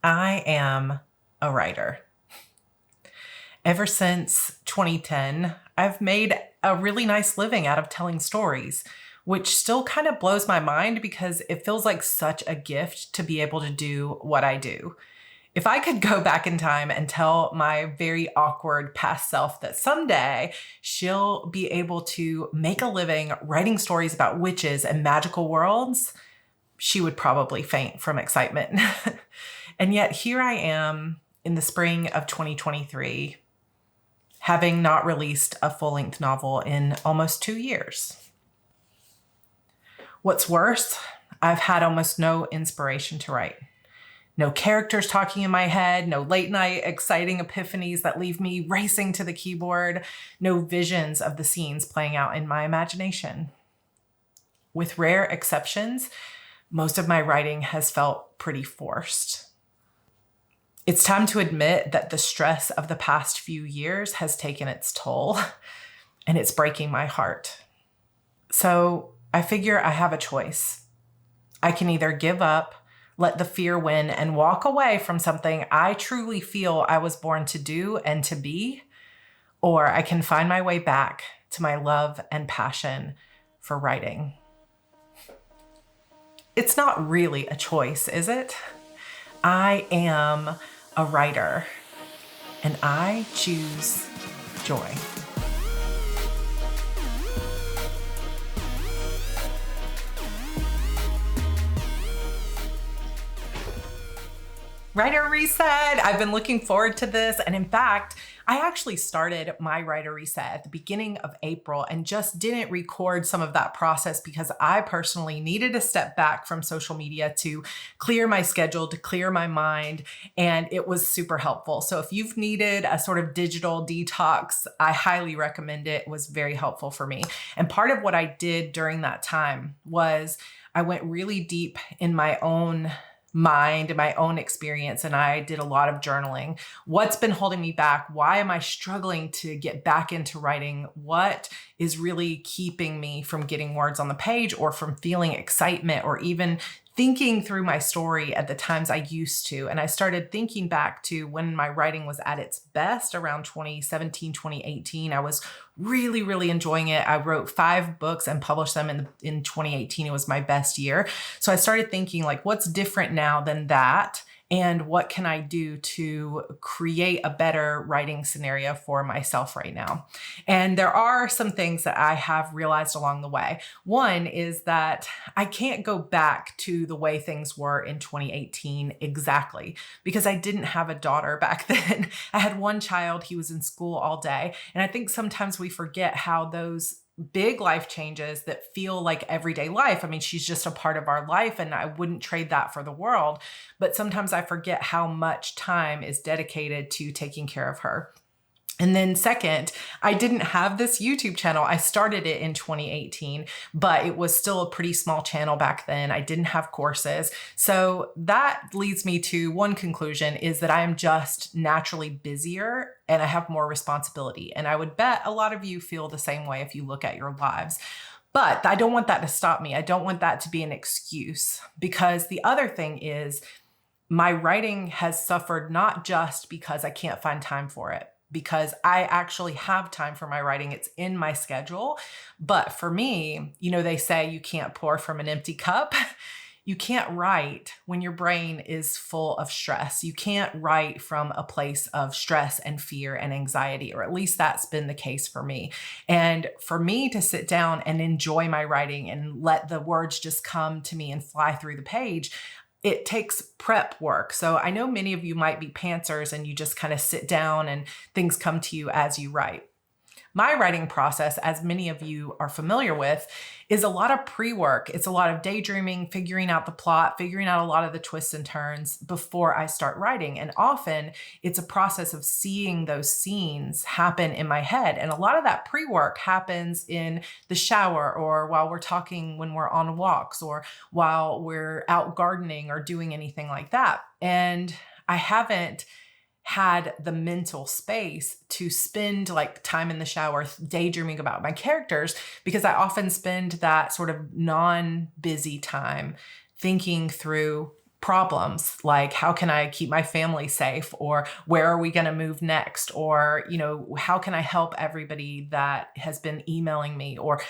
I am a writer. Ever since 2010, I've made a really nice living out of telling stories, which still kind of blows my mind because it feels like such a gift to be able to do what I do. If I could go back in time and tell my very awkward past self that someday she'll be able to make a living writing stories about witches and magical worlds, she would probably faint from excitement. And yet here I am in the spring of 2023, having not released a full-length novel in almost 2 years. What's worse, I've had almost no inspiration to write. No characters talking in my head, no late night exciting epiphanies that leave me racing to the keyboard, no visions of the scenes playing out in my imagination. With rare exceptions, most of my writing has felt pretty forced. It's time to admit that the stress of the past few years has taken its toll, and it's breaking my heart. So I figure I have a choice. I can either give up, let the fear win, and walk away from something I truly feel I was born to do and to be, or I can find my way back to my love and passion for writing. It's not really a choice, is it? I am a writer, and I choose joy. Writer Reset. I've been looking forward to this. And in fact, I actually started my Writer Reset at the beginning of April and just didn't record some of that process because I personally needed to step back from social media to clear my schedule, to clear my mind. And it was super helpful. So if you've needed a sort of digital detox, I highly recommend it. It was very helpful for me. And part of what I did during that time was I went really deep in my own mind and my own experience. And I did a lot of journaling. What's been holding me back? Why am I struggling to get back into writing? What is really keeping me from getting words on the page or from feeling excitement or even thinking through my story at the times I used to? And I started thinking back to when my writing was at its best around 2017, 2018. I was really, really enjoying it. I wrote 5 books and published them in 2018. It was my best year. So I started thinking like, what's different now than that? And what can I do to create a better writing scenario for myself right now? And there are some things that I have realized along the way. One is that I can't go back to the way things were in 2018 exactly because I didn't have a daughter back then. I had one child. He was in school all day. And I think sometimes we forget how those big life changes that feel like everyday life. I mean, she's just a part of our life and I wouldn't trade that for the world. But sometimes I forget how much time is dedicated to taking care of her. And then second, I didn't have this YouTube channel. I started it in 2018, but it was still a pretty small channel back then. I didn't have courses. So that leads me to one conclusion is that I am just naturally busier and I have more responsibility. And I would bet a lot of you feel the same way if you look at your lives. But I don't want that to stop me. I don't want that to be an excuse because the other thing is my writing has suffered not just because I can't find time for it, because I actually have time for my writing. It's in my schedule. But for me, they say you can't pour from an empty cup. You can't write when your brain is full of stress. You can't write from a place of stress and fear and anxiety, or at least that's been the case for me. And for me to sit down and enjoy my writing and let the words just come to me and fly through the page, it takes prep work. So I know many of you might be pantsers and you just kind of sit down and things come to you as you write. My writing process, as many of you are familiar with, is a lot of pre-work. It's a lot of daydreaming, figuring out the plot, figuring out a lot of the twists and turns before I start writing. And often it's a process of seeing those scenes happen in my head. And a lot of that pre-work happens in the shower or while we're talking when we're on walks or while we're out gardening or doing anything like that. And I haven't had the mental space to spend like time in the shower daydreaming about my characters because I often spend that sort of non-busy time thinking through problems, like how can I keep my family safe, or where are we going to move next, or how can I help everybody that has been emailing me, or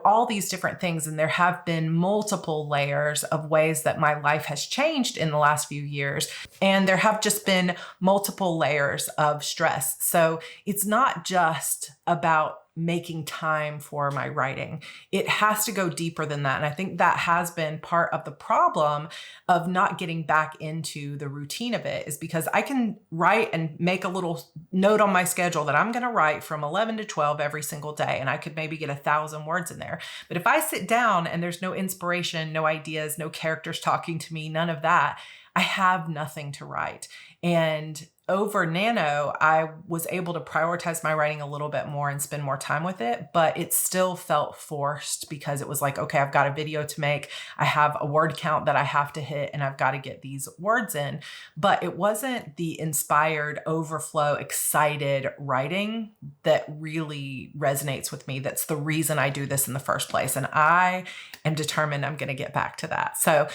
all these different things. And there have been multiple layers of ways that my life has changed in the last few years, and there have just been multiple layers of stress. So it's not just about making time for my writing. It has to go deeper than that. And I think that has been part of the problem of not getting back into the routine of it, is because I can write and make a little note on my schedule that I'm going to write from 11 to 12 every single day. And I could maybe get 1,000 words in there. But if I sit down and there's no inspiration, no ideas, no characters talking to me, none of that, I have nothing to write. And over Nano, I was able to prioritize my writing a little bit more and spend more time with it, but it still felt forced because it was like, okay, I've got a video to make. I have a word count that I have to hit, and I've got to get these words in. But it wasn't the inspired, overflow, excited writing that really resonates with me. That's the reason I do this in the first place. And I am determined I'm going to get back to that. So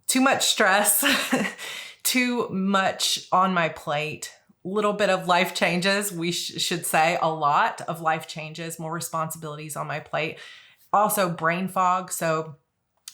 too much stress, too much on my plate, little bit of life changes. We should say a lot of life changes, more responsibilities on my plate. Also brain fog. So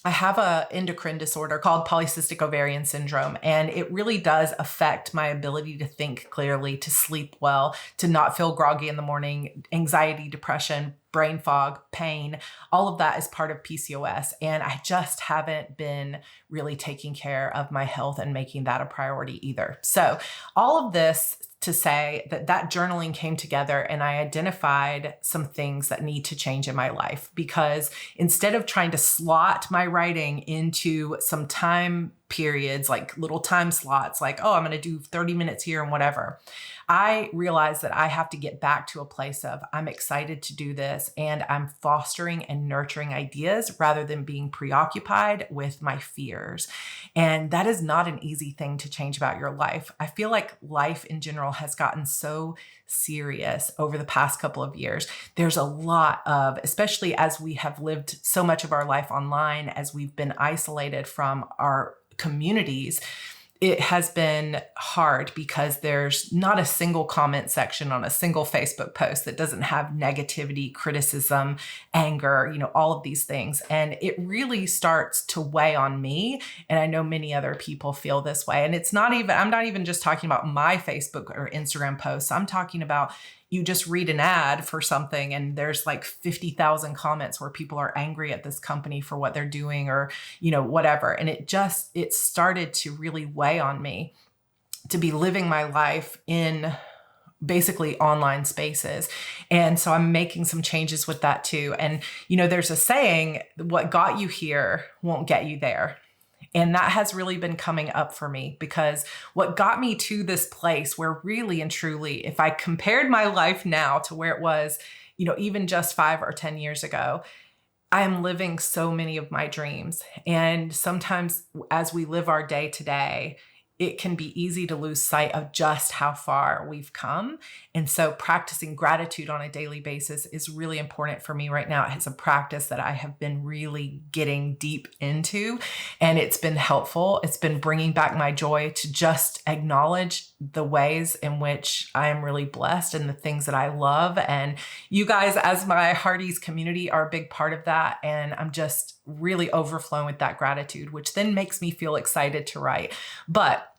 I have an endocrine disorder called polycystic ovarian syndrome, and it really does affect my ability to think clearly, to sleep well, to not feel groggy in the morning, anxiety, depression, brain fog, pain. All of that is part of PCOS. And I just haven't been really taking care of my health and making that a priority either. So all of this to say that journaling came together, and I identified some things that need to change in my life, because instead of trying to slot my writing into some time periods, like little time slots, like, oh, I'm going to do 30 minutes here and whatever, I realized that I have to get back to a place of I'm excited to do this, and I'm fostering and nurturing ideas rather than being preoccupied with my fears. And that is not an easy thing to change about your life. I feel like life in general has gotten so serious over the past couple of years. There's a lot of, especially as we have lived so much of our life online, as we've been isolated from our communities, it has been hard because there's not a single comment section on a single Facebook post that doesn't have negativity, criticism, anger, all of these things. And it really starts to weigh on me. And I know many other people feel this way. And I'm not even just talking about my Facebook or Instagram posts. I'm talking about you just read an ad for something and there's like 50,000 comments where people are angry at this company for what they're doing, or, whatever. And it started to really weigh on me to be living my life in basically online spaces. And so I'm making some changes with that too. And, there's a saying, what got you here won't get you there. And that has really been coming up for me, because what got me to this place where really and truly, if I compared my life now to where it was, even just 5 or 10 years ago, I am living so many of my dreams. And sometimes as we live our day to day, it can be easy to lose sight of just how far we've come. And so practicing gratitude on a daily basis is really important for me right now. It's a practice that I have been really getting deep into, and it's been helpful. It's been bringing back my joy to just acknowledge the ways in which I am really blessed and the things that I love. And you guys, as my Hearties community, are a big part of that. And I'm just really overflowing with that gratitude, which then makes me feel excited to write. But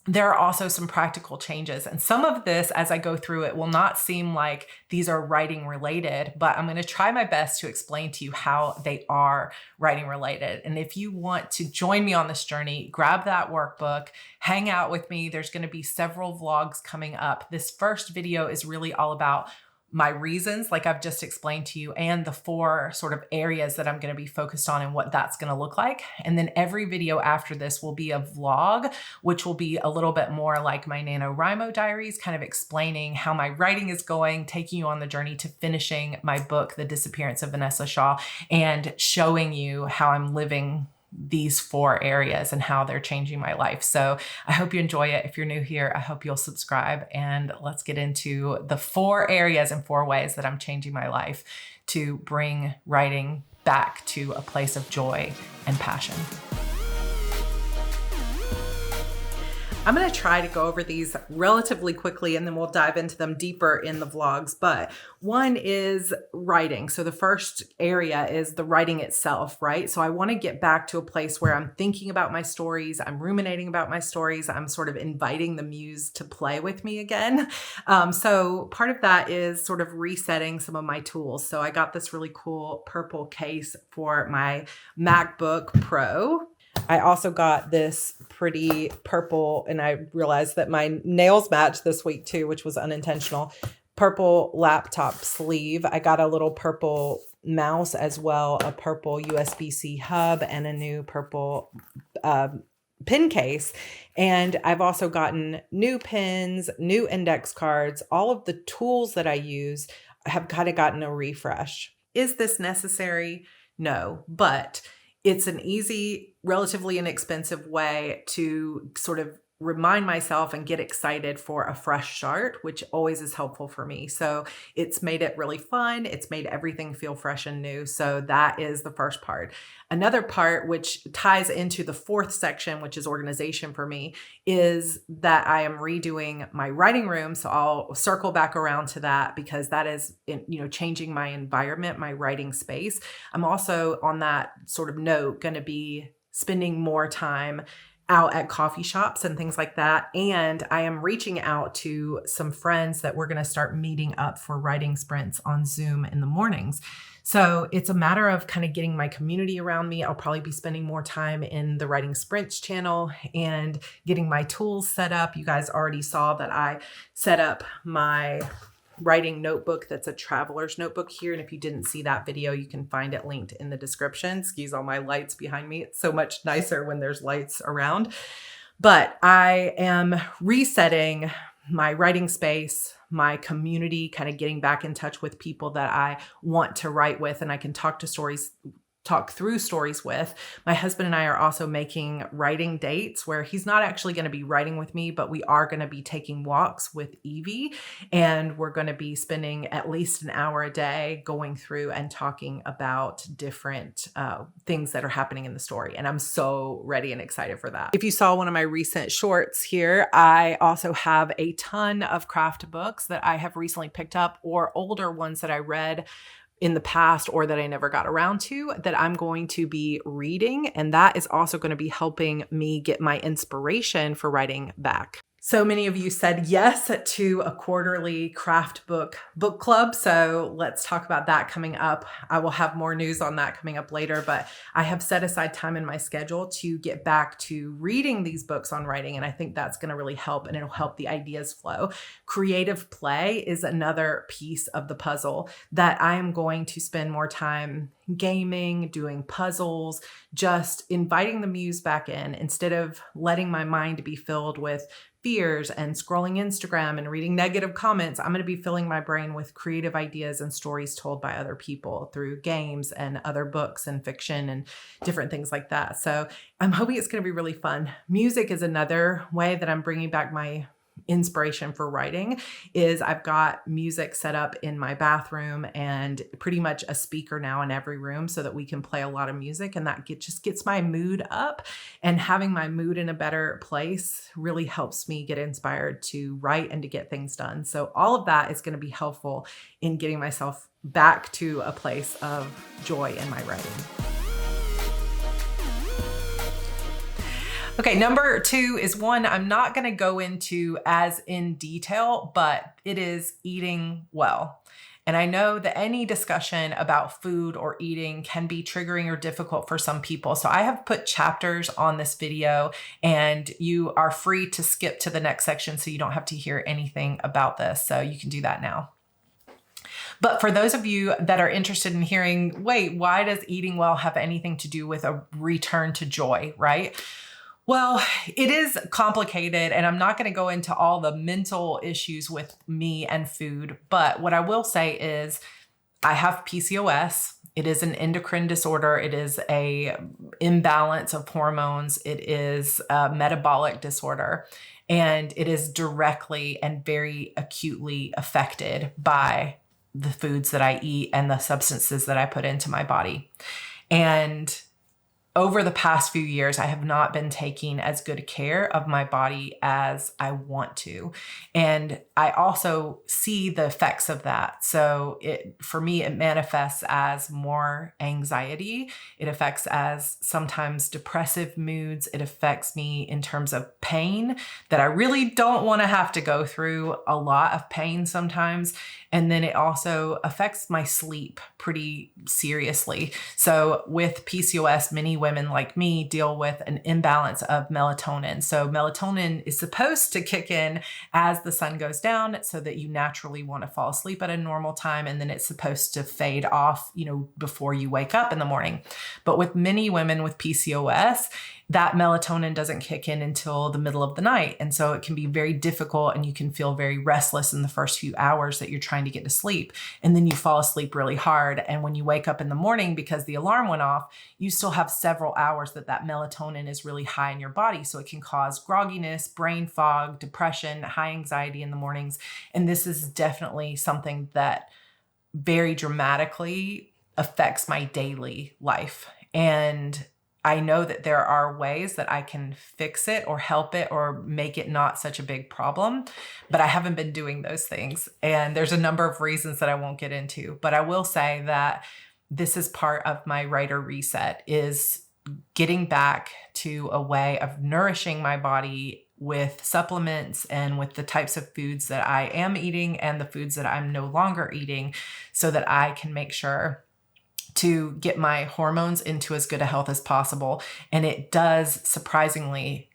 there are also some practical changes. And some of this, as I go through it, will not seem like these are writing related, but I'm going to try my best to explain to you how they are writing related. And if you want to join me on this journey, grab that workbook, hang out with me. There's going to be several vlogs coming up. This first video is really all about my reasons, like I've just explained to you, and the 4 sort of areas that I'm going to be focused on and what that's going to look like. And then every video after this will be a vlog, which will be a little bit more like my NaNoWriMo diaries, kind of explaining how my writing is going, taking you on the journey to finishing my book, The Disappearance of Vanessa Shaw, and showing you how I'm living these 4 areas and how they're changing my life. So I hope you enjoy it. If you're new here, I hope you'll subscribe, and let's get into the 4 areas and 4 ways that I'm changing my life to bring writing back to a place of joy and passion. I'm going to try to go over these relatively quickly and then we'll dive into them deeper in the vlogs. But one is writing. So the first area is the writing itself, right? So I want to get back to a place where I'm thinking about my stories, I'm ruminating about my stories, I'm sort of inviting the muse to play with me again. So part of that is sort of resetting some of my tools. So I got this really cool purple case for my MacBook Pro. I also got this pretty purple, and I realized that my nails matched this week too, which was unintentional, purple laptop sleeve. I got a little purple mouse as well, a purple USB-C hub, and a new purple pen case. And I've also gotten new pens, new index cards. All of the tools that I use have kind of gotten a refresh. Is this necessary? No, but it's an easy, relatively inexpensive way to sort of remind myself and get excited for a fresh start, which always is helpful for me. So it's made it really fun. It's made everything feel fresh and new. So that is the first part. Another part, which ties into the fourth section, which is organization for me, is that I am redoing my writing room. So I'll circle back around to that because that is, changing my environment, my writing space. I'm also on that sort of note going to be spending more time out at coffee shops and things like that. And I am reaching out to some friends that we're going to start meeting up for writing sprints on Zoom in the mornings. So it's a matter of kind of getting my community around me. I'll probably be spending more time in the Writing Sprints channel and getting my tools set up. You guys already saw that I set up my writing notebook that's a traveler's notebook here. And if you didn't see that video, you can find it linked in the description. Excuse all my lights behind me. It's so much nicer when there's lights around. But I am resetting my writing space, my community, kind of getting back in touch with people that I want to write with and I can talk through stories with. My husband and I are also making writing dates where he's not actually going to be writing with me, but we are going to be taking walks with Evie, and we're going to be spending at least an hour a day going through and talking about different things that are happening in the story. And I'm so ready and excited for that. If you saw one of my recent shorts here, I also have a ton of craft books that I have recently picked up or older ones that I read in the past or that I never got around to that I'm going to be reading. And that is also going to be helping me get my inspiration for writing back. So many of you said yes to a quarterly craft book club. So let's talk about that coming up. I will have more news on that coming up later, but I have set aside time in my schedule to get back to reading these books on writing. And I think that's going to really help, and it'll help the ideas flow. Creative play is another piece of the puzzle that I am going to spend more time gaming, doing puzzles, just inviting the muse back in instead of letting my mind be filled with fears and scrolling Instagram and reading negative comments. I'm going to be filling my brain with creative ideas and stories told by other people through games and other books and fiction and different things like that. So I'm hoping it's going to be really fun. Music is another way that I'm bringing back my inspiration for writing. Is I've got music set up in my bathroom and pretty much a speaker now in every room so that we can play a lot of music, and that just gets my mood up, and having my mood in a better place really helps me get inspired to write and to get things done. So all of that is going to be helpful in getting myself back to a place of joy in my writing. Okay, number 2 is one I'm not going to go into as in detail, but it is eating well. And I know that any discussion about food or eating can be triggering or difficult for some people. So I have put chapters on this video, and you are free to skip to the next section so you don't have to hear anything about this. So you can do that now. But for those of you that are interested in hearing, wait, why does eating well have anything to do with a return to joy, right? Well, it is complicated, and I'm not going to go into all the mental issues with me and food. But what I will say is I have PCOS. It is an endocrine disorder. It is a imbalance of hormones. It is a metabolic disorder, and it is directly and very acutely affected by the foods that I eat and the substances that I put into my body. And over the past few years, I have not been taking as good care of my body as I want to. And I also see the effects of that. So for me, it manifests as more anxiety. It affects as sometimes depressive moods. It affects me in terms of pain that I really don't want to have to go through, a lot of pain sometimes. And then it also affects my sleep pretty seriously. So with PCOS, many women like me deal with an imbalance of melatonin. So melatonin is supposed to kick in as the sun goes down so that you naturally want to fall asleep at a normal time. And then it's supposed to fade off, before you wake up in the morning. But with many women with PCOS, that melatonin doesn't kick in until the middle of the night. And so it can be very difficult and you can feel very restless in the first few hours that you're trying to get to sleep. And then you fall asleep really hard. And when you wake up in the morning because the alarm went off, you still have several hours that melatonin is really high in your body. So it can cause grogginess, brain fog, depression, high anxiety in the mornings. And this is definitely something that very dramatically affects my daily life. And I know that there are ways that I can fix it or help it or make it not such a big problem, but I haven't been doing those things. And there's a number of reasons that I won't get into, but I will say that this is part of my writer reset, is getting back to a way of nourishing my body with supplements and with the types of foods that I am eating and the foods that I'm no longer eating, so that I can make sure to get my hormones into as good a health as possible. And it does surprisingly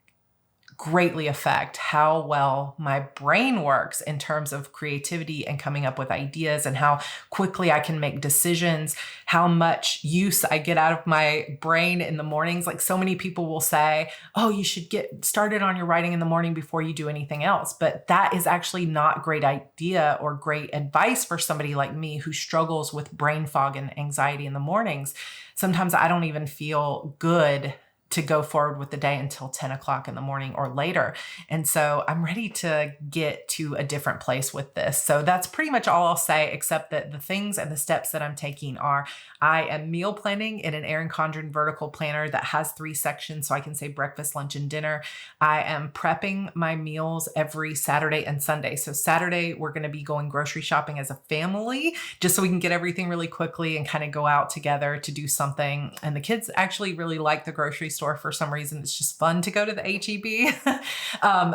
greatly affect how well my brain works in terms of creativity and coming up with ideas, and how quickly I can make decisions, how much use I get out of my brain in the mornings. Like, so many people will say, oh, you should get started on your writing in the morning before you do anything else. But that is actually not great idea or great advice for somebody like me who struggles with brain fog and anxiety in the mornings. Sometimes I don't even feel good to go forward with the day until 10 o'clock in the morning or later. And so I'm ready to get to a different place with this. So that's pretty much all I'll say, except that the things and the steps that I'm taking are, I am meal planning in an Erin Condren vertical planner that has 3 sections. So I can say breakfast, lunch, and dinner. I am prepping my meals every Saturday and Sunday. So Saturday, we're going to be going grocery shopping as a family, just so we can get everything really quickly and kind of go out together to do something. And the kids actually really like the grocery store for some reason. It's just fun to go to the HEB.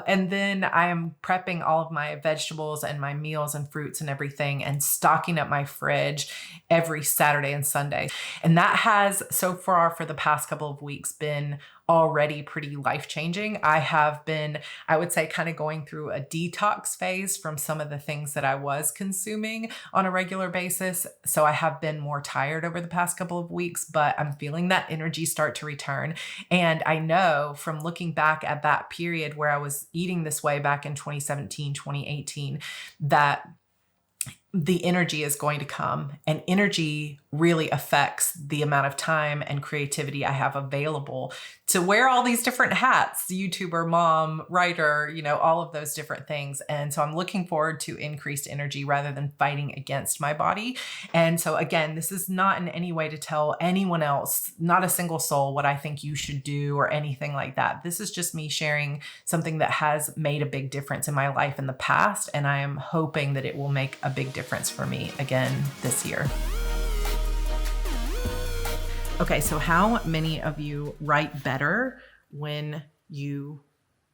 And then I am prepping all of my vegetables and my meals and fruits and everything, and stocking up my fridge every Saturday and Sunday. And that has, so far for the past couple of weeks, been already pretty life-changing. I have been, I would say, kind of going through a detox phase from some of the things that I was consuming on a regular basis. So I have been more tired over the past couple of weeks, but I'm feeling that energy start to return. And I know from looking back at that period where I was eating this way back in 2017, 2018, that the energy is going to come, and energy really affects the amount of time and creativity I have available to wear all these different hats, YouTuber, mom, writer, all of those different things. And so I'm looking forward to increased energy rather than fighting against my body. And so again, this is not in any way to tell anyone else, not a single soul, what I think you should do or anything like that. This is just me sharing something that has made a big difference in my life in the past. And I am hoping that it will make a big difference for me again this year. Okay, so how many of you write better when you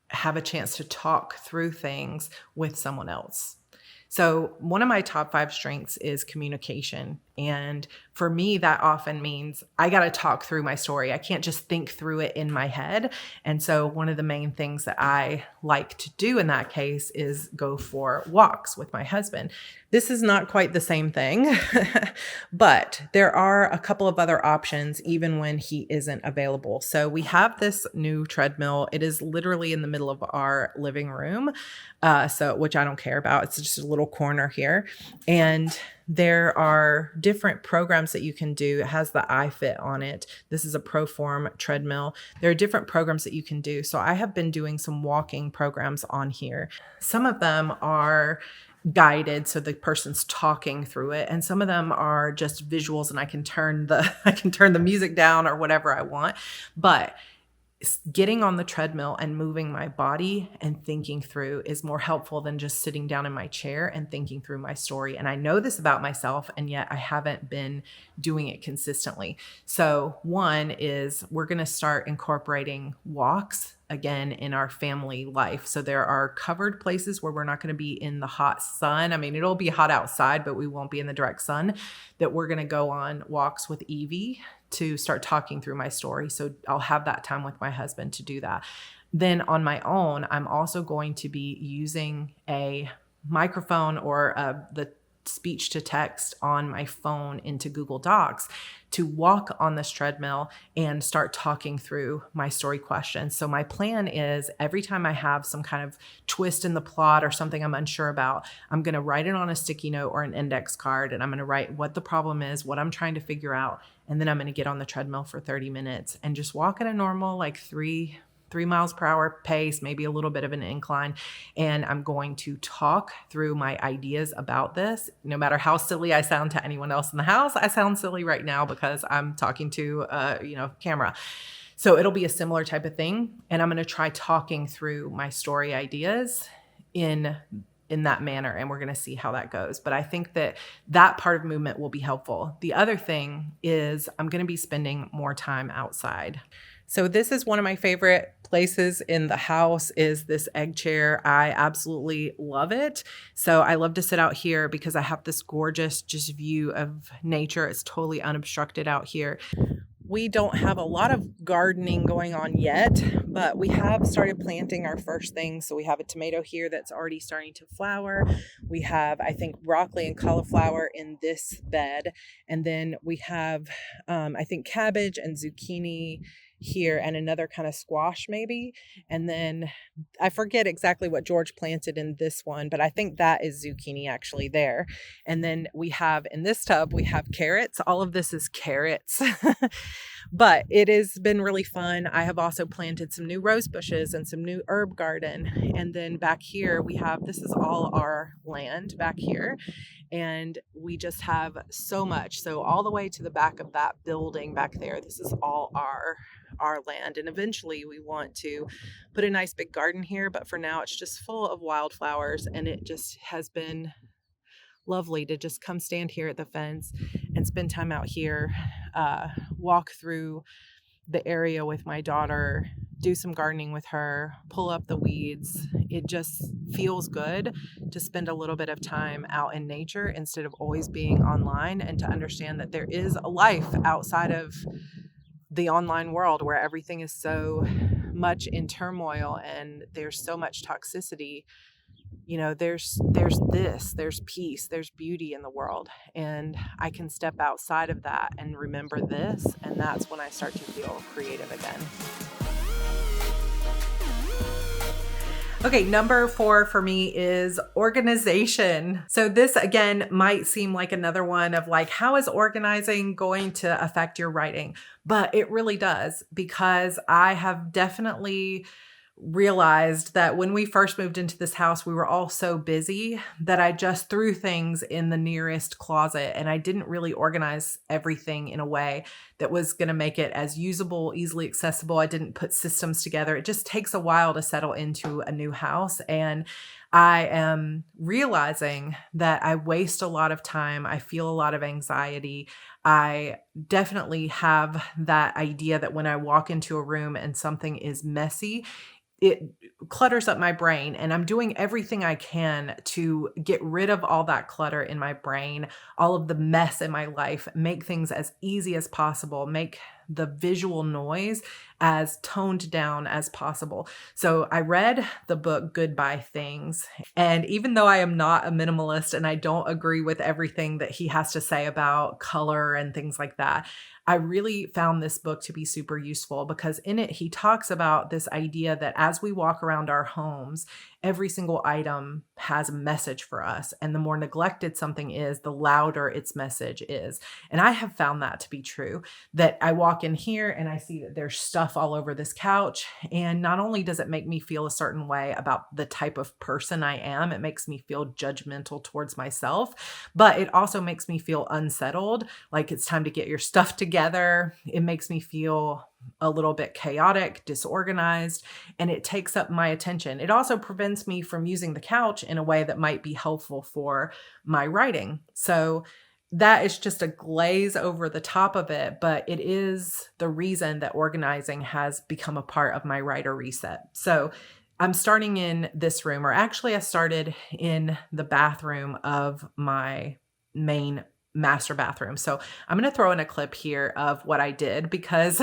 have a chance to talk through things with someone else? So one of my top 5 strengths is communication. And for me, that often means I got to talk through my story. I can't just think through it in my head. And so one of the main things that I like to do in that case is go for walks with my husband. This is not quite the same thing, but there are a couple of other options even when he isn't available. So we have this new treadmill. It is literally in the middle of our living room, which I don't care about. It's just a little corner here. And there are different programs that you can do. It has the iFit on it. This is a ProForm treadmill. There are different programs that you can do. So I have been doing some walking programs on here. Some of them are guided, so the person's talking through it, and some of them are just visuals, and I can turn the I can turn the music down or whatever I want. But getting on the treadmill and moving my body and thinking through is more helpful than just sitting down in my chair and thinking through my story. And I know this about myself, and yet I haven't been doing it consistently. So one is we're going to start incorporating walks again in our family life. So there are covered places where we're not going to be in the hot sun. I mean, it'll be hot outside, but we won't be in the direct sun, that we're going to go on walks with Evie to start talking through my story. So I'll have that time with my husband to do that. Then on my own, I'm also going to be using a microphone or the speech to text on my phone into Google Docs to walk on this treadmill and start talking through my story questions. So my plan is every time I have some kind of twist in the plot or something I'm unsure about, I'm going to write it on a sticky note or an index card, and I'm going to write what the problem is, what I'm trying to figure out, and then I'm going to get on the treadmill for 30 minutes and just walk at a normal, like 3 miles per hour pace, maybe a little bit of an incline. And I'm going to talk through my ideas about this. No matter how silly I sound to anyone else in the house, I sound silly right now because I'm talking to camera. So it'll be a similar type of thing. And I'm going to try talking through my story ideas in that manner, and we're going to see how that goes. But I think that part of movement will be helpful. The other thing is I'm going to be spending more time outside. So this is one of my favorite places in the house, is this egg chair. I absolutely love it. So I love to sit out here because I have this gorgeous just view of nature. It's totally unobstructed out here. We don't have a lot of gardening going on yet, but we have started planting our first things. So we have a tomato here that's already starting to flower. We have, I think, broccoli and cauliflower in this bed. And then we have, I think, cabbage and zucchini here, and another kind of squash maybe. And then I forget exactly what George planted in this one, but I think that is zucchini actually there. And then we have in this tub, we have carrots. All of this is carrots. But it has been really fun. I have also planted some new rose bushes and some new herb garden. And then back here we have, this is all our land back here. And we just have so much. So all the way to the back of that building back there, this is all our land. And eventually we want to put a nice big garden here. But for now, it's just full of wildflowers. And it just has been lovely to just come stand here at the fence and spend time out here, walk through the area with my daughter, do some gardening with her, pull up the weeds. It just feels good to spend a little bit of time out in nature instead of always being online, and to understand that there is a life outside of the online world where everything is so much in turmoil and there's so much toxicity. You know, there's peace, there's beauty in the world. And I can step outside of that and remember this. And that's when I start to feel creative again. Okay, number 4 for me is organization. So this again might seem like another one of like, how is organizing going to affect your writing? But it really does, because I have definitely realized that when we first moved into this house, we were all so busy that I just threw things in the nearest closet, and I didn't really organize everything in a way that was going to make it as usable, easily accessible. I didn't put systems together. It just takes a while to settle into a new house. And I am realizing that I waste a lot of time. I feel a lot of anxiety. I definitely have that idea that when I walk into a room and something is messy, it clutters up my brain, and I'm doing everything I can to get rid of all that clutter in my brain, all of the mess in my life, make things as easy as possible, make the visual noise as toned down as possible. So I read the book Goodbye Things, and even though I am not a minimalist and I don't agree with everything that he has to say about color and things like that, I really found this book to be super useful because in it, he talks about this idea that as we walk around our homes, every single item has a message for us. And the more neglected something is, the louder its message is. And I have found that to be true, that I walk in here and I see that there's stuff all over this couch. And not only does it make me feel a certain way about the type of person I am, it makes me feel judgmental towards myself, but it also makes me feel unsettled, like it's time to get your stuff together. It makes me feel a little bit chaotic, disorganized, and it takes up my attention. It also prevents me from using the couch in a way that might be helpful for my writing. So that is just a glaze over the top of it, but it is the reason that organizing has become a part of my writer reset. So I'm starting in this room, or actually I started in the bathroom of my main master bathroom. So I'm going to throw in a clip here of what I did because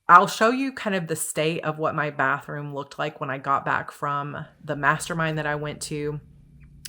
I'll show you kind of the state of what my bathroom looked like when I got back from the mastermind that I went to,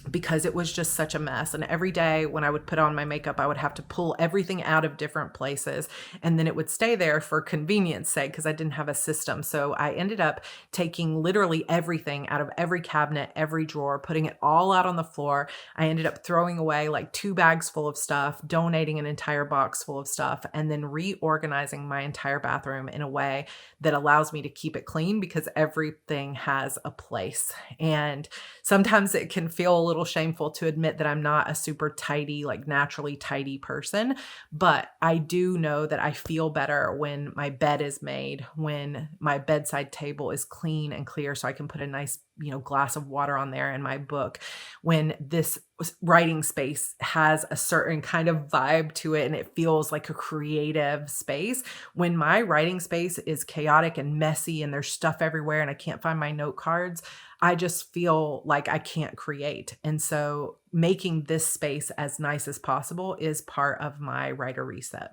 because it was just such a mess. And every day when I would put on my makeup, I would have to pull everything out of different places, and then it would stay there for convenience sake because I didn't have a system. So I ended up taking literally everything out of every cabinet, every drawer, putting it all out on the floor. I ended up throwing away like 2 bags full of stuff, donating an entire box full of stuff, and then reorganizing my entire bathroom in a way that allows me to keep it clean because everything has a place. And sometimes it can feel a little shameful to admit that I'm not a super tidy, like naturally tidy person, but I do know that I feel better when my bed is made, when my bedside table is clean and clear so I can put a nice, glass of water on there in my book, when this writing space has a certain kind of vibe to it and it feels like a creative space. When my writing space is chaotic and messy and there's stuff everywhere and I can't find my note cards, I just feel like I can't create. And so making this space as nice as possible is part of my writer reset.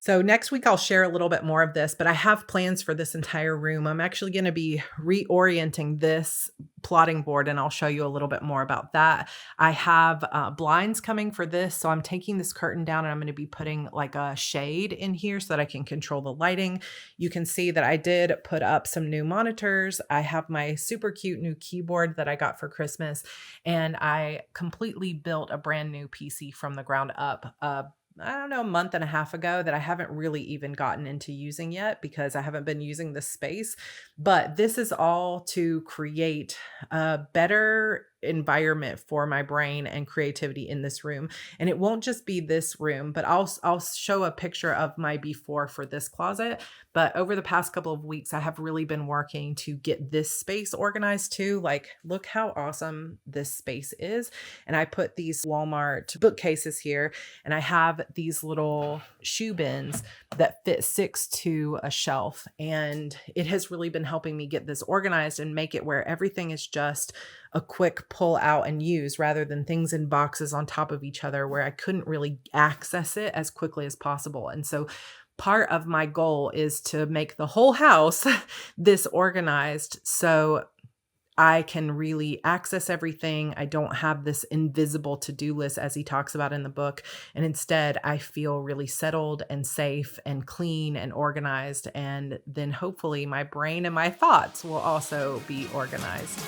So next week, I'll share a little bit more of this, but I have plans for this entire room. I'm actually going to be reorienting this plotting board, and I'll show you a little bit more about that. I have blinds coming for this, so I'm taking this curtain down and I'm going to be putting like a shade in here so that I can control the lighting. You can see that I did put up some new monitors. I have my super cute new keyboard that I got for Christmas, and I completely built a brand new PC from the ground up. I don't know, a month and a half ago that I haven't really even gotten into using yet because I haven't been using this space. But this is all to create a better environment for my brain and creativity in this room. And it won't just be this room, but I'll show a picture of my before for this closet. But over the past couple of weeks, I have really been working to get this space organized too. Like, look how awesome this space is. And I put these Walmart bookcases here, and I have these little shoe bins that fit 6 to a shelf. And it has really been helping me get this organized and make it where everything is just a quick pull out and use rather than things in boxes on top of each other where I couldn't really access it as quickly as possible. And so part of my goal is to make the whole house this organized so I can really access everything. I don't have this invisible to-do list as he talks about in the book. And instead, I feel really settled and safe and clean and organized. And then hopefully my brain and my thoughts will also be organized.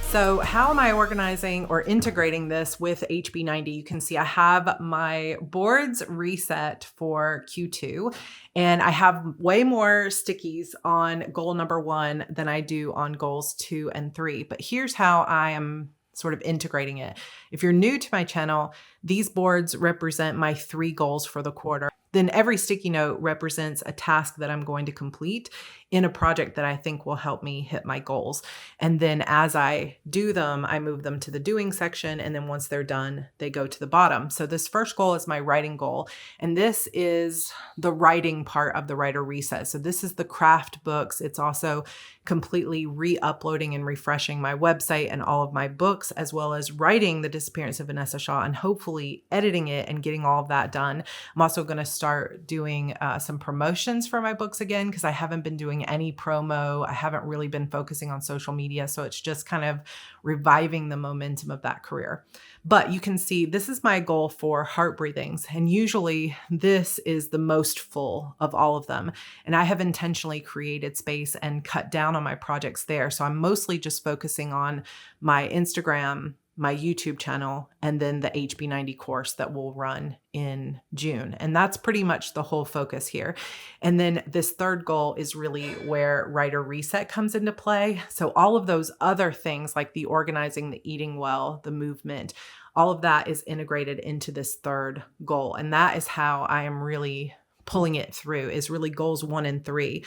So how am I organizing or integrating this with HB90? You can see I have my boards reset for Q2, and I have way more stickies on goal number 1 than I do on goals 2 and 3. But here's how I am sort of integrating it. If you're new to my channel, these boards represent my 3 goals for the quarter. Then every sticky note represents a task that I'm going to complete in a project that I think will help me hit my goals. And then as I do them, I move them to the doing section. And then once they're done, they go to the bottom. So this first goal is my writing goal. And this is the writing part of the writer reset. So this is the craft books. It's also completely re-uploading and refreshing my website and all of my books, as well as writing The Disappearance of Vanessa Shaw and hopefully editing it and getting all of that done. I'm also going to start doing some promotions for my books again because I haven't been doing doing any promo. I haven't really been focusing on social media. So it's just kind of reviving the momentum of that career. But you can see this is my goal for heart breathings. And usually this is the most full of all of them. And I have intentionally created space and cut down on my projects there. So I'm mostly just focusing on my Instagram, my YouTube channel, and then the HB90 course that will run in June. And that's pretty much the whole focus here. And then this third goal is really where Writer Reset comes into play. So all of those other things like the organizing, the eating well, the movement, all of that is integrated into this third goal. And that is how I am really pulling it through, is really goals 1 and 3.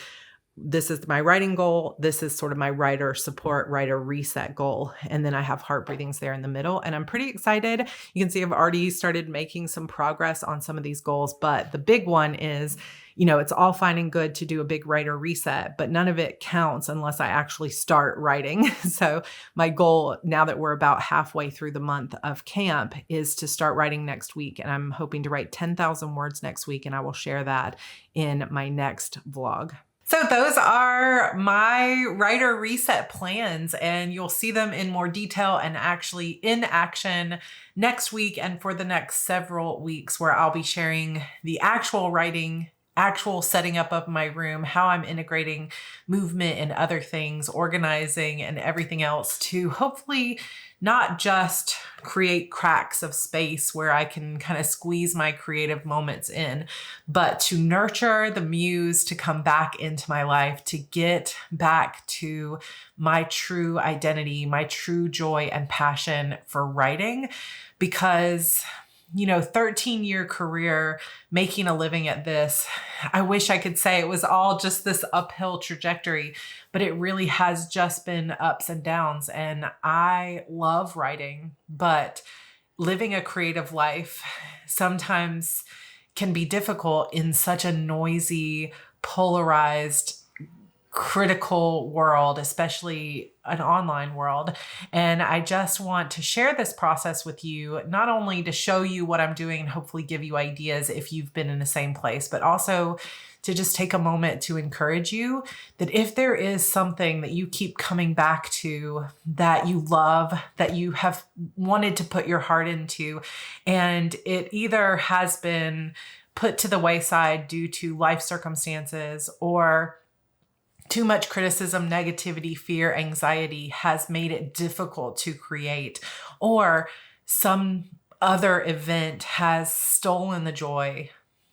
This is my writing goal. This is sort of my writer support, writer reset goal. And then I have heart breathings there in the middle. And I'm pretty excited. You can see I've already started making some progress on some of these goals. But the big one is, it's all fine and good to do a big writer reset, but none of it counts unless I actually start writing. So my goal, now that we're about halfway through the month of camp, is to start writing next week. And I'm hoping to write 10,000 words next week. And I will share that in my next vlog. So those are my writer reset plans, and you'll see them in more detail and actually in action next week and for the next several weeks, where I'll be sharing the actual writing, actual setting up of my room, how I'm integrating movement and other things, organizing and everything else to hopefully not just create cracks of space where I can kind of squeeze my creative moments in, but to nurture the muse to come back into my life, to get back to my true identity, my true joy and passion for writing. Because 13-year career, making a living at this, I wish I could say it was all just this uphill trajectory, but it really has just been ups and downs. And I love writing, but living a creative life sometimes can be difficult in such a noisy, polarized, critical world, especially an online world. And I just want to share this process with you, not only to show you what I'm doing and hopefully give you ideas if you've been in the same place, but also to just take a moment to encourage you that if there is something that you keep coming back to, that you love, that you have wanted to put your heart into, and it either has been put to the wayside due to life circumstances, or too much criticism, negativity, fear, anxiety has made it difficult to create, or some other event has stolen the joy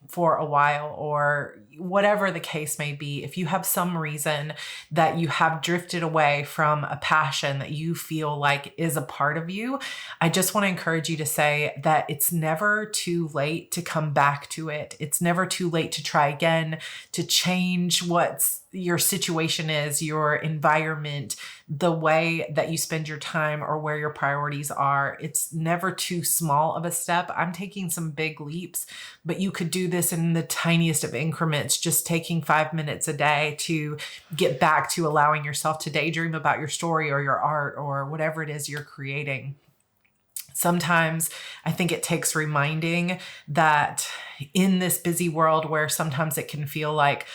for a while, or whatever the case may be, if you have some reason that you have drifted away from a passion that you feel like is a part of you, I just want to encourage you to say that it's never too late to come back to it. It's never too late to try again, to change what's your situation is, your environment, the way that you spend your time, or where your priorities are. It's never too small of a step. I'm taking some big leaps, but you could do this in the tiniest of increments, just taking 5 minutes a day to get back to allowing yourself to daydream about your story or your art or whatever it is you're creating. Sometimes I think it takes reminding that in this busy world where sometimes it can feel like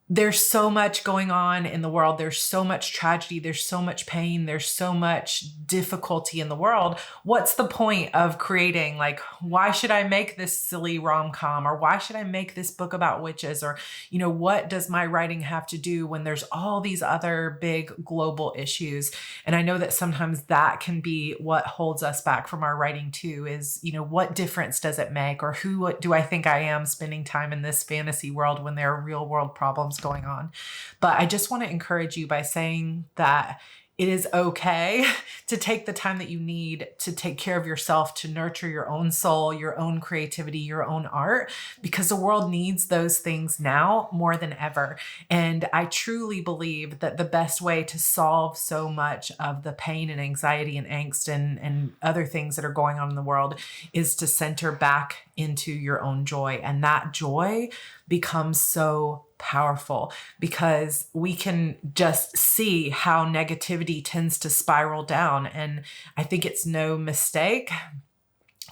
there's so much going on in the world. There's so much tragedy. There's so much pain. There's so much difficulty in the world. What's the point of creating? Like, why should I make this silly rom-com? Or why should I make this book about witches? Or, what does my writing have to do when there's all these other big global issues? And I know that sometimes that can be what holds us back from our writing too, is, what difference does it make? Or who do I think I am spending time in this fantasy world when there are real world problems going on? But I just want to encourage you by saying that it is okay to take the time that you need to take care of yourself, to nurture your own soul, your own creativity, your own art, because the world needs those things now more than ever. And I truly believe that the best way to solve so much of the pain and anxiety and angst and other things that are going on in the world is to center back into your own joy. And that joy becomes so powerful because we can just see how negativity tends to spiral down. And I think it's no mistake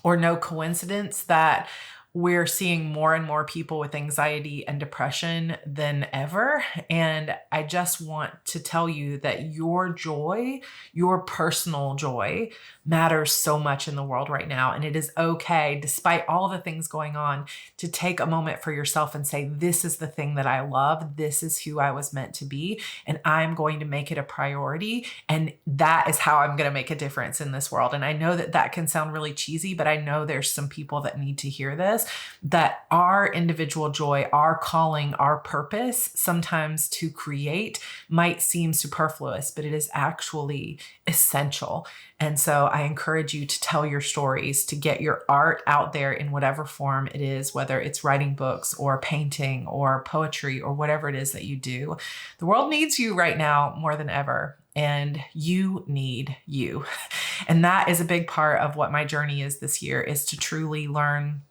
or no coincidence that we're seeing more and more people with anxiety and depression than ever. And I just want to tell you that your joy, your personal joy, matters so much in the world right now. And it is okay, despite all the things going on, to take a moment for yourself and say, this is the thing that I love. This is who I was meant to be. And I'm going to make it a priority. And that is how I'm going to make a difference in this world. And I know that that can sound really cheesy, but I know there's some people that need to hear this, that our individual joy, our calling, our purpose, sometimes to create, might seem superfluous, but it is actually essential. And so I encourage you to tell your stories, to get your art out there in whatever form it is, whether it's writing books or painting or poetry or whatever it is that you do. The world needs you right now more than ever. And you need you. And that is a big part of what my journey is this year, is to truly learn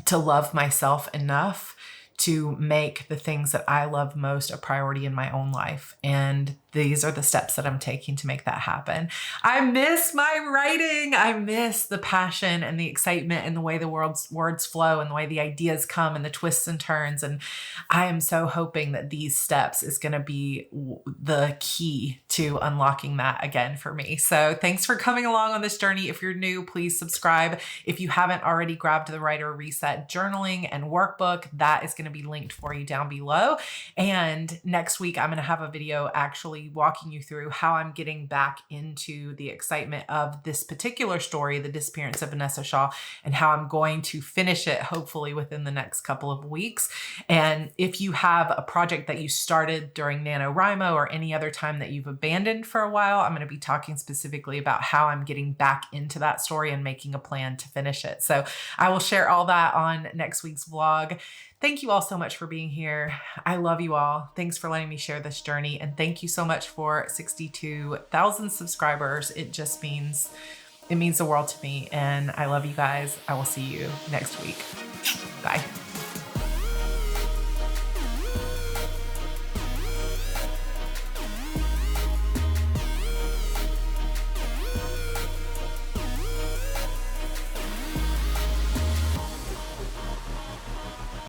to love myself enough to make the things that I love most a priority in my own life. And these are the steps that I'm taking to make that happen. I miss my writing. I miss the passion and the excitement and the way the words flow and the way the ideas come and the twists and turns. And I am so hoping that these steps is going to be the key to unlocking that again for me. So thanks for coming along on this journey. If you're new, please subscribe. If you haven't already grabbed the Writer Reset journaling and workbook, that is going to be linked for you down below. And next week, I'm going to have a video actually walking you through how I'm getting back into the excitement of this particular story, The Disappearance of Vanessa Shaw, and how I'm going to finish it hopefully within the next couple of weeks. And if you have a project that you started during NaNoWriMo or any other time that you've abandoned for a while, I'm going to be talking specifically about how I'm getting back into that story and making a plan to finish it. So I will share all that on next week's vlog. Thank you all so much for being here. I love you all. Thanks for letting me share this journey. And thank you so much for 62,000 subscribers. It means the world to me. And I love you guys. I will see you next week. Bye.